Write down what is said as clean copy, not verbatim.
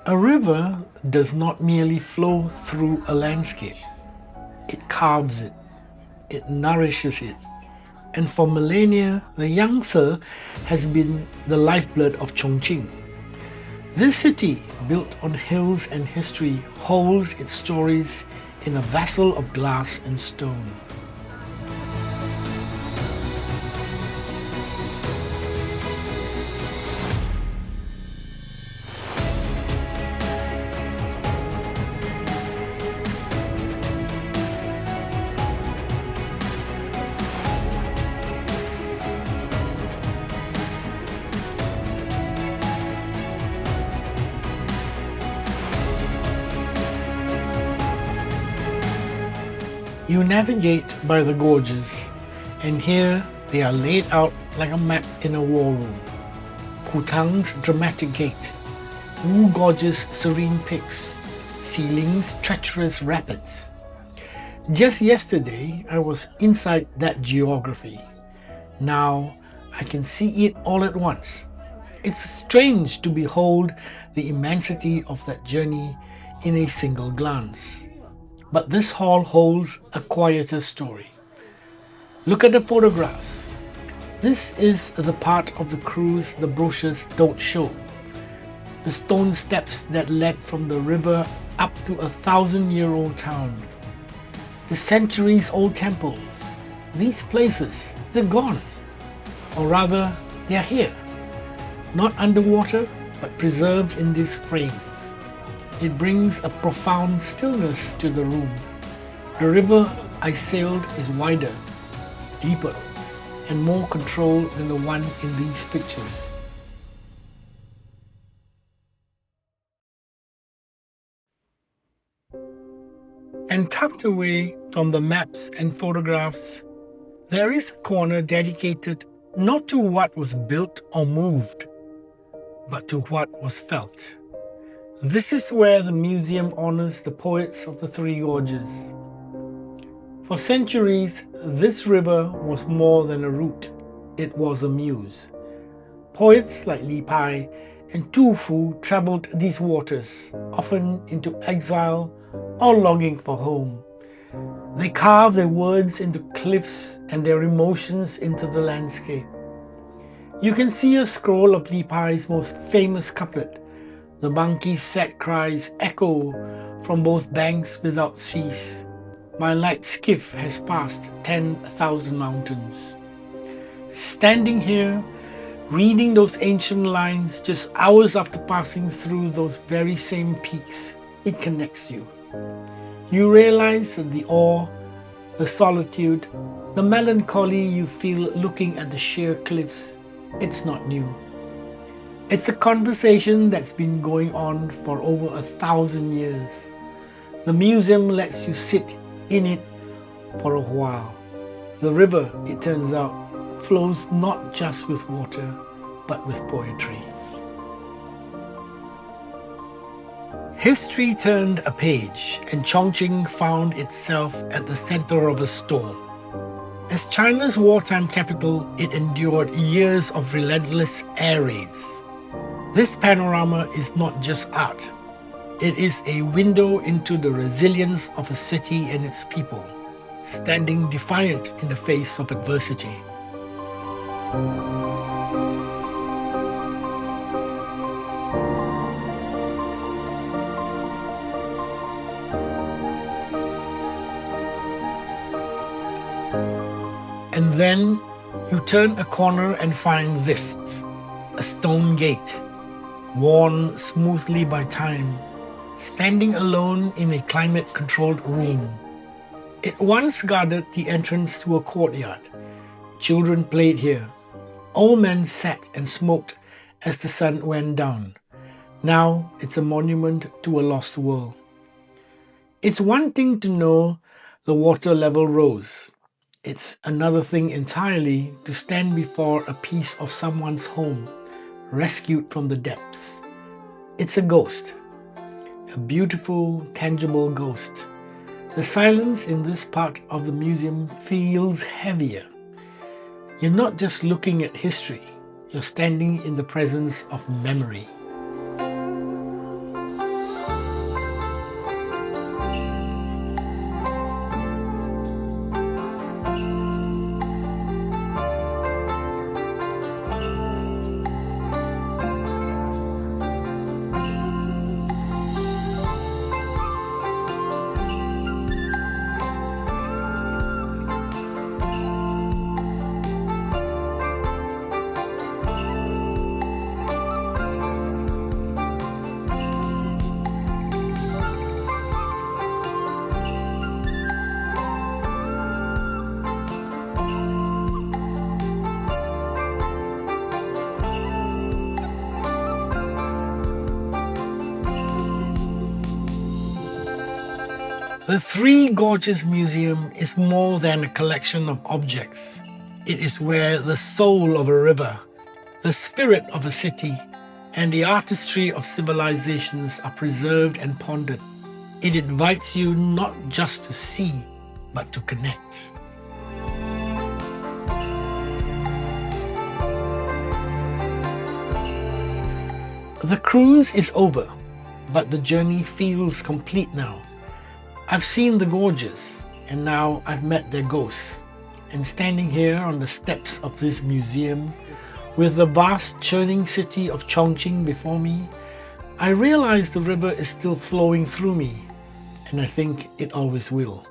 A river does not merely flow through a landscape, it carves it, it nourishes it. And for millennia, the Yangtze has been the lifeblood of Chongqing. This city, built on hills and history, holds its stories in a vessel of glass and stone. You navigate by the gorges, and here they are laid out like a map in a war room. Kutang's dramatic gate, Wu Gorge's serene peaks, Xiling's treacherous rapids. Just yesterday, I was inside that geography. Now, I can see it all at once. It's strange to behold the immensity of that journey in a single glance. But this hall holds a quieter story. Look at the photographs. This is the part of the cruise the brochures don't show. The stone steps that led from the river up to a 1,000-year-old town. The centuries-old temples. These places, they're gone. Or rather, they're here. Not underwater, but preserved in these frames. It brings a profound stillness to the room. The river I sailed is wider, deeper, and more controlled than the one in these pictures. And tucked away from the maps and photographs, there is a corner dedicated not to what was built or moved, but to what was felt. This is where the museum honors the poets of the Three Gorges. For centuries, this river was more than a route, it was a muse. Poets like Li Pai and Tu Fu traveled these waters, often into exile or longing for home. They carved their words into cliffs and their emotions into the landscape. You can see a scroll of Li Pai's most famous couplet. The monkey's sad cries echo from both banks without cease. My light skiff has passed 10,000 mountains. Standing here, reading those ancient lines just hours after passing through those very same peaks, it connects you. You realize that the awe, the solitude, the melancholy you feel looking at the sheer cliffs, it's not new. It's a conversation that's been going on for over 1,000 years. The museum lets you sit in it for a while. The river, it turns out, flows not just with water, but with poetry. History turned a page, and Chongqing found itself at the center of a storm. As China's wartime capital, it endured years of relentless air raids. This panorama is not just art. It is a window into the resilience of a city and its people, standing defiant in the face of adversity. And then you turn a corner and find this, a stone gate, worn smoothly by time, standing alone in a climate-controlled room. It once guarded the entrance to a courtyard. Children played here. Old men sat and smoked as the sun went down. Now it's a monument to a lost world. It's one thing to know the water level rose. It's another thing entirely to stand before a piece of someone's home, rescued from the depths. It's a ghost, a beautiful, tangible ghost. The silence in this part of the museum feels heavier. You're not just looking at history, you're standing in the presence of memory. The Three Gorges Museum is more than a collection of objects. It is where the soul of a river, the spirit of a city, and the artistry of civilizations are preserved and pondered. It invites you not just to see, but to connect. The cruise is over, but the journey feels complete now. I've seen the gorges, and now I've met their ghosts. And standing here on the steps of this museum, with the vast churning city of Chongqing before me, I realize the river is still flowing through me, and I think it always will.